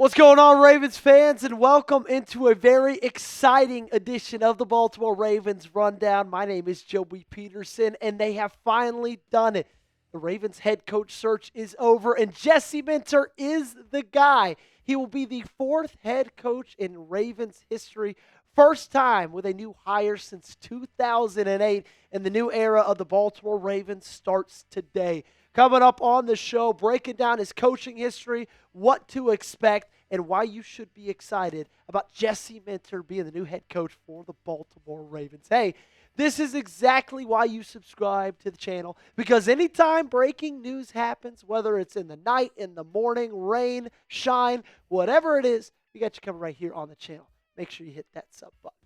What's going on, Ravens fans, and welcome into a very exciting edition of the Baltimore Ravens Rundown. My name is Joey Peterson, and they have finally done it. The Ravens head coach search is over, and Jesse Minter is the guy. He will be the fourth head coach in Ravens history, first time with a new hire since 2008, and the new era of the Baltimore Ravens starts today. Coming up on the show, breaking down his coaching history, what to expect, and why you should be excited about Jesse Minter being the new head coach for the Baltimore Ravens. Hey, this is exactly why you subscribe to the channel, because anytime breaking news happens, whether it's in the night, in the morning, rain, shine, whatever it is, we got you covered right here on the channel. Make sure you hit that sub button.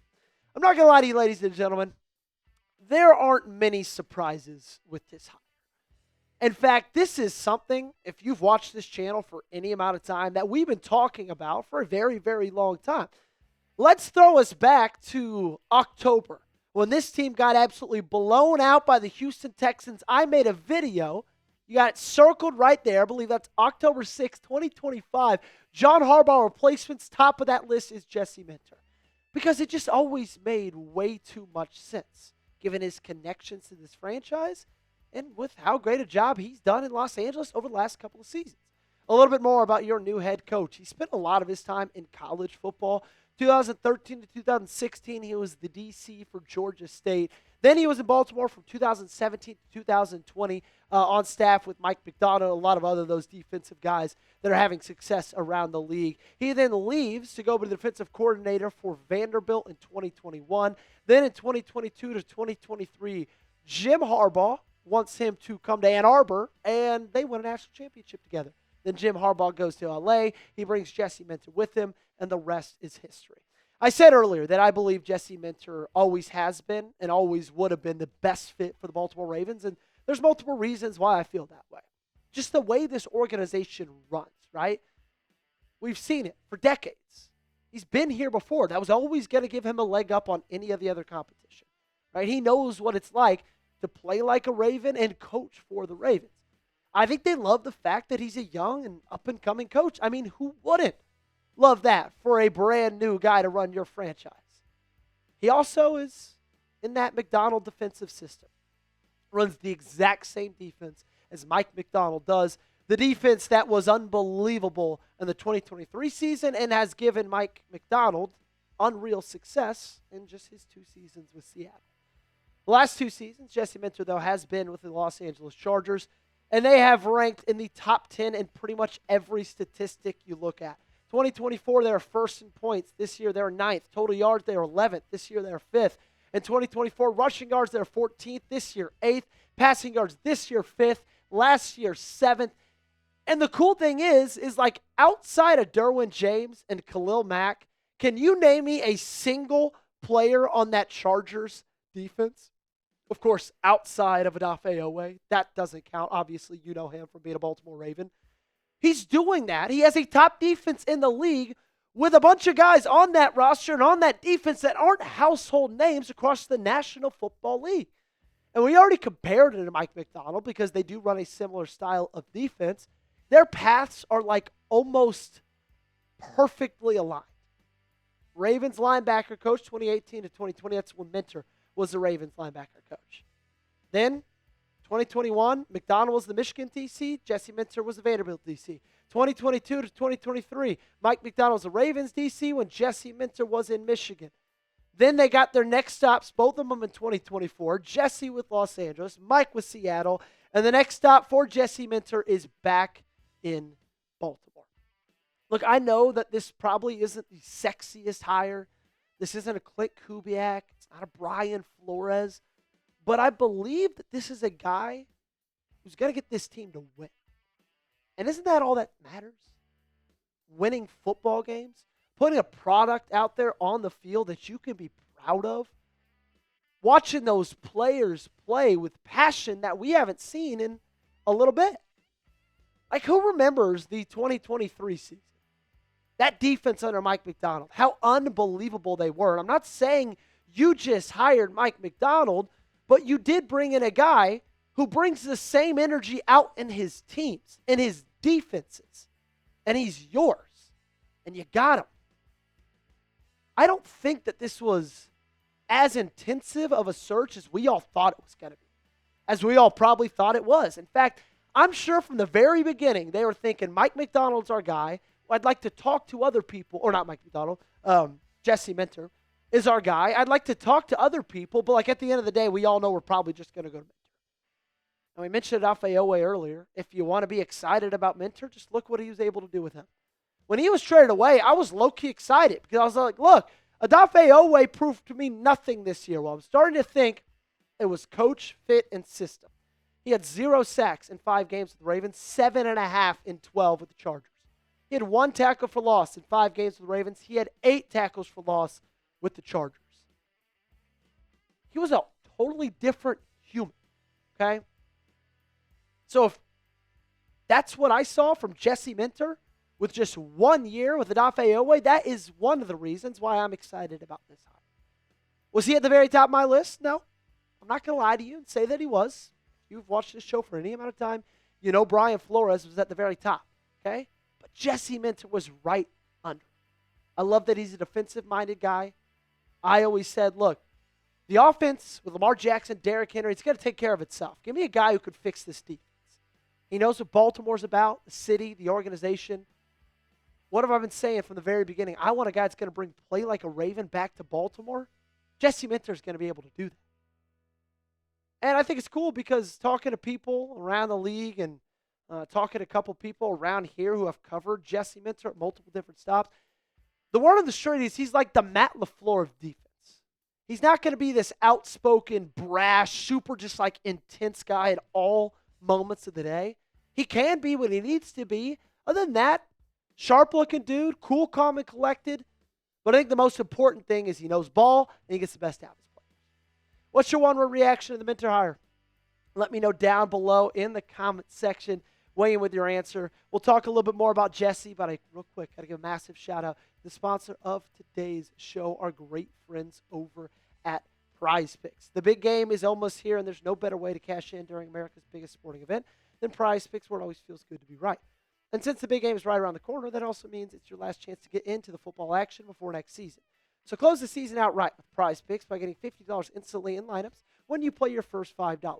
I'm not going to lie to you, ladies and gentlemen. There aren't many surprises with this hire. In fact, this is something, if you've watched this channel for any amount of time, that we've been talking about for a very, very long time. Let's throw us back to October, when this team got absolutely blown out by the Houston Texans. I made a video. You got it circled right there. I believe that's October 6th, 2025. John Harbaugh replacements. Top of that list is Jesse Minter. Because it just always made way too much sense, given his connections to this franchise and with how great a job he's done in Los Angeles over the last couple of seasons. A little bit more about your new head coach. He spent a lot of his time in college football. 2013 to 2016, he was the DC for Georgia State. Then he was in Baltimore from 2017 to 2020 on staff with Mike Macdonald and a lot of other those defensive guys that are having success around the league. He then leaves to go be the defensive coordinator for Vanderbilt in 2021. Then in 2022 to 2023, Jim Harbaugh wants him to come to Ann Arbor, and they win a national championship together. Then Jim Harbaugh goes to L.A. He brings Jesse Minter with him, and the rest is history. I said earlier that I believe Jesse Minter always has been and always would have been the best fit for the Baltimore Ravens, and there's multiple reasons why I feel that way. Just the way this organization runs, right? We've seen it for decades. He's been here before. That was always going to give him a leg up on any of the other competition, right? He knows what it's like to play like a Raven and coach for the Ravens. I think they love the fact that he's a young and up-and-coming coach. I mean, who wouldn't love that for a brand new guy to run your franchise? He also is in that Macdonald defensive system. Runs the exact same defense as Mike Macdonald does. The defense that was unbelievable in the 2023 season and has given Mike Macdonald unreal success in just his 2 seasons with Seattle. The last 2 seasons, Jesse Minter, though, has been with the Los Angeles Chargers, and they have ranked in the top 10 in pretty much every statistic you look at. 2024, they are first in points. This year, they're 9th. Total yards, they are 11th. This year, they're 5th. In 2024, rushing yards, they're 14th. This year, 8th. Passing yards, this year, 5th. Last year, 7th. And the cool thing is like outside of Derwin James and Khalil Mack, can you name me a single player on that Chargers defense? Of course, outside of Odafe Oweh. That doesn't count. Obviously, you know him from being a Baltimore Raven. He's doing that. He has a top defense in the league with a bunch of guys on that roster and on that defense that aren't household names across the National Football League. And we already compared it to Mike Macdonald because they do run a similar style of defense. Their paths are like almost perfectly aligned. Ravens linebacker coach 2018 to 2020, that's when Minter was the Ravens linebacker coach. Then, 2021, Macdonald was the Michigan DC. Jesse Minter was the Vanderbilt DC. 2022 to 2023, Mike Macdonald was the Ravens DC when Jesse Minter was in Michigan. Then they got their next stops, both of them in 2024. Jesse with Los Angeles, Mike with Seattle, and the next stop for Jesse Minter is back in Baltimore. Look, I know that this probably isn't the sexiest hire. This isn't a Clint Kubiak. It's not a Brian Flores. But I believe that this is a guy who's going to get this team to win. And isn't that all that matters? Winning football games, putting a product out there on the field that you can be proud of, watching those players play with passion that we haven't seen in a little bit. Like, who remembers the 2023 season? That defense under Mike Macdonald, how unbelievable they were. And I'm not saying you just hired Mike Macdonald, but you did bring in a guy who brings the same energy out in his teams, in his defenses, and he's yours. and you got him. I don't think that this was as intensive of a search as we all thought it was going to be, as we all probably thought it was. In fact, I'm sure from the very beginning they were thinking Mike Macdonald's our guy. I'd like to talk to other people, or not Mike Macdonald, Jesse Minter is our guy. I'd like to talk to other people, but like at the end of the day, we all know we're probably just going to go to Minter. And we mentioned FWIW earlier. If you want to be excited about Minter, just look what he was able to do with him. When he was traded away, I was low-key excited because I was like, look, Odafe proved to me nothing this year. Well, I'm starting to think it was coach, fit, and system. He had 0 sacks in 5 games with the Ravens, 7.5 in 12 with the Chargers. He had 1 tackle for loss in 5 games with the Ravens. He had 8 tackles for loss with the Chargers. He was a totally different human, okay? So if that's what I saw from Jesse Minter with just 1 year with Odafe, that is one of the reasons why I'm excited about this hire. Was he at the very top of my list? No. I'm not going to lie to you and say that he was. If you've watched this show for any amount of time, you know Brian Flores was at the very top, okay? But Jesse Minter was right under. I love that he's a defensive-minded guy. I always said, look, the offense with Lamar Jackson, Derrick Henry, it's going to take care of itself. Give me a guy who could fix this defense. He knows what Baltimore's about, the city, the organization. What have I been saying from the very beginning? I want a guy that's going to bring play like a Raven back to Baltimore. Jesse Minter is going to be able to do that. And I think it's cool because talking to people around the league and talking to a couple people around here who have covered Jesse Minter at multiple different stops, the word on the street is he's like the Matt LaFleur of defense. He's not going to be this outspoken, brash, super just like intense guy at all moments of the day. He can be when he needs to be. Other than that, sharp-looking dude, cool, calm, and collected. But I think the most important thing is he knows ball and he gets the best out of his players. What's your one-word reaction to the Minter hire? Let me know down below in the comment section. Weigh in with your answer. We'll talk a little bit more about Jesse, but real quick, got to give a massive shout-out to the sponsor of today's show, our great friends over at Prize Picks. The big game is almost here, and there's no better way to cash in during America's biggest sporting event than Prize Picks, where it always feels good to be right. And since the big game is right around the corner, that also means it's your last chance to get into the football action before next season. So close the season out right with Prize Picks by getting $50 instantly in lineups when you play your first $5.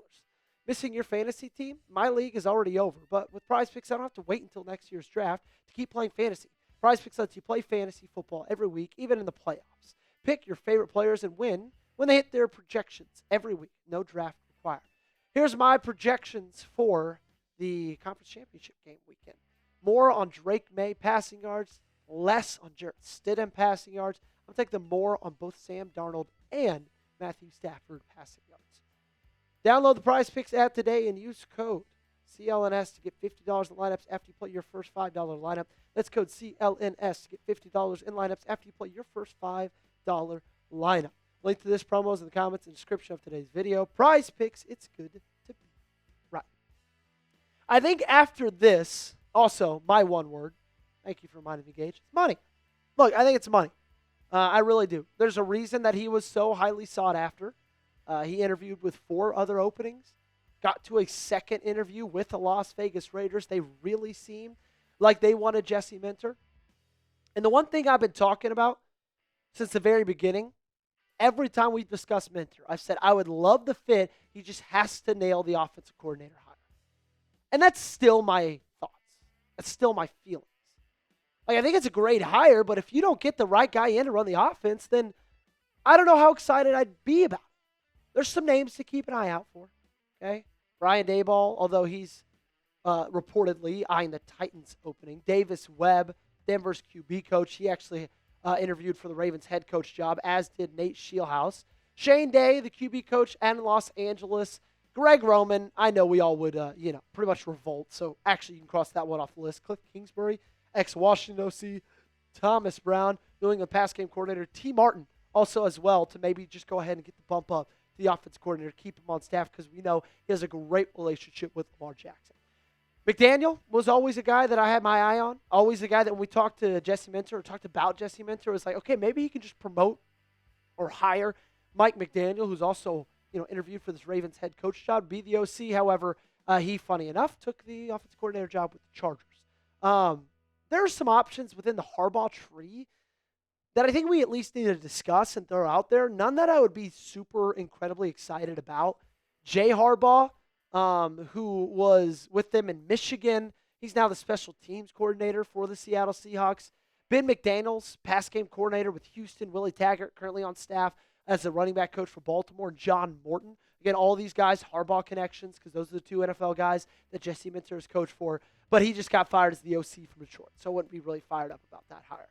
Missing your fantasy team? My league is already over, but with Prize Picks, I don't have to wait until next year's draft to keep playing fantasy. Prize Picks lets you play fantasy football every week, even in the playoffs. Pick your favorite players and win when they hit their projections every week. No draft required. Here's my projections for the conference championship game weekend. More on Drake May passing yards, less on Jarrett Stidham passing yards. I'm taking the more on both Sam Darnold and Matthew Stafford passing yards. Download the Prize Picks app today and use code CLNS to get $50 in lineups after you play your first $5 lineup. That's code CLNS to get $50 in lineups after you play your first $5 lineup. Link to this promo is in the comments and description of today's video. Prize Picks, it's good to be right. I think after this, also, my one word, thank you for reminding me, Gage, it's money. Look, I think it's money. I really do. There's a reason that he was so highly sought after. He interviewed with 4 other openings, got to a second interview with the Las Vegas Raiders. They really seemed like they wanted Jesse Minter. And the one thing I've been talking about since the very beginning, every time we discuss Minter, I've said I would love the fit. He just has to nail the offensive coordinator hire. And that's still my thoughts. That's still my feelings. Like, I think it's a great hire, but if you don't get the right guy in to run the offense, then I don't know how excited I'd be about it. There's some names to keep an eye out for, okay? Brian Daboll, although he's reportedly eyeing the Titans opening. Davis Webb, Denver's QB coach. He actually interviewed for the Ravens head coach job, as did Nate Scheelhaus. Shane Day, the QB coach in Los Angeles. Greg Roman, I know we all would, pretty much revolt. So actually, you can cross that one off the list. Cliff Kingsbury, ex-Washington OC. Thomas Brown, New England pass game coordinator. T. Martin, also as well, to maybe just go ahead and get the bump up to the offense coordinator, keep him on staff because we know he has a great relationship with Lamar Jackson. McDaniel was always a guy that I had my eye on. Always a guy that when we talked to Jesse Minter or talked about Jesse Minter, it was like, okay, maybe he can just promote or hire Mike McDaniel, who's also interviewed for this Ravens head coach job, be the OC. However, he, funny enough, took the offensive coordinator job with the Chargers. there are some options within the Harbaugh tree that I think we at least need to discuss and throw out there. None that I would be super incredibly excited about. Jay Harbaugh, who was with them in Michigan. He's now the special teams coordinator for the Seattle Seahawks. Ben McDaniels, pass game coordinator with Houston. Willie Taggart, currently on staff as the running back coach for Baltimore. John Morton. Again, all these guys, Harbaugh connections, because those are the two NFL guys that Jesse Minter is coach for. But he just got fired as the OC from Detroit, so I wouldn't be really fired up about that hire.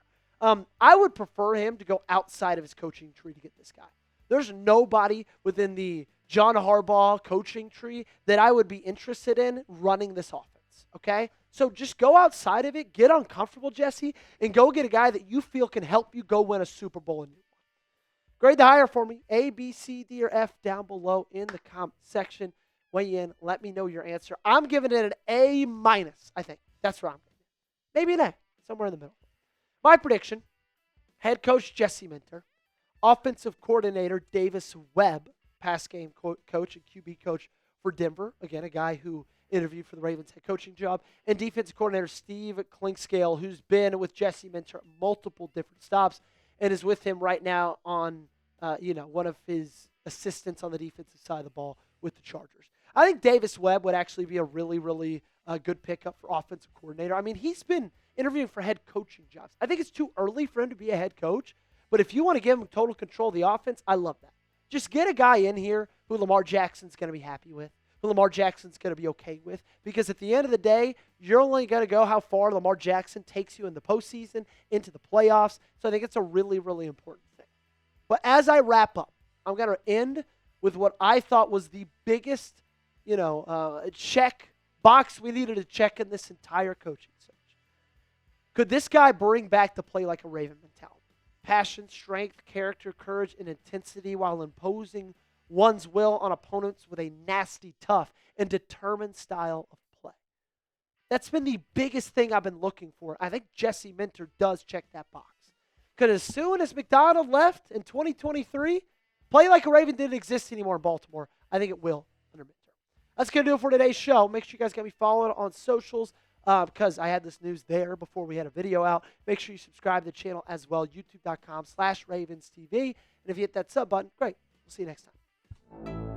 I would prefer him to go outside of his coaching tree to get this guy. There's nobody within the John Harbaugh coaching tree that I would be interested in running this offense, okay? So just go outside of it, get uncomfortable, Jesse, and go get a guy that you feel can help you go win a Super Bowl in year one. Grade the hire for me, A, B, C, D, or F down below in the comment section. Weigh in, let me know your answer. I'm giving it an A-, I think. That's where I'm giving it. Maybe an A, somewhere in the middle. My prediction, head coach Jesse Minter, offensive coordinator Davis Webb, pass game coach and QB coach for Denver. Again, a guy who interviewed for the Ravens head coaching job. And defensive coordinator Steve Klinkscale, who's been with Jesse Minter at multiple different stops and is with him right now on, one of his assistants on the defensive side of the ball with the Chargers. I think Davis Webb would actually be a really, really good pickup for offensive coordinator. I mean, he's been interviewing for head coaching jobs. I think it's too early for him to be a head coach, but if you want to give him total control of the offense, I love that. Just get a guy in here who Lamar Jackson's going to be happy with, who Lamar Jackson's going to be okay with, because at the end of the day, you're only going to go how far Lamar Jackson takes you in the postseason, into the playoffs. So I think it's a really, really important thing. But as I wrap up, I'm going to end with what I thought was the biggest, check box we needed to check in this entire coaching search. Could this guy bring back the play like a Raven mentality? Passion, strength, character, courage, and intensity while imposing one's will on opponents with a nasty, tough, and determined style of play. That's been the biggest thing I've been looking for. I think Jesse Minter does check that box. Because as soon as McDonald left in 2023, play like a Raven didn't exist anymore in Baltimore. I think it will under Minter. That's going to do it for today's show. Make sure you guys get me followed on socials. Because I had this news there before we had a video out. Make sure you subscribe to the channel as well, youtube.com/RavensTV. And if you hit that sub button, great. We'll see you next time.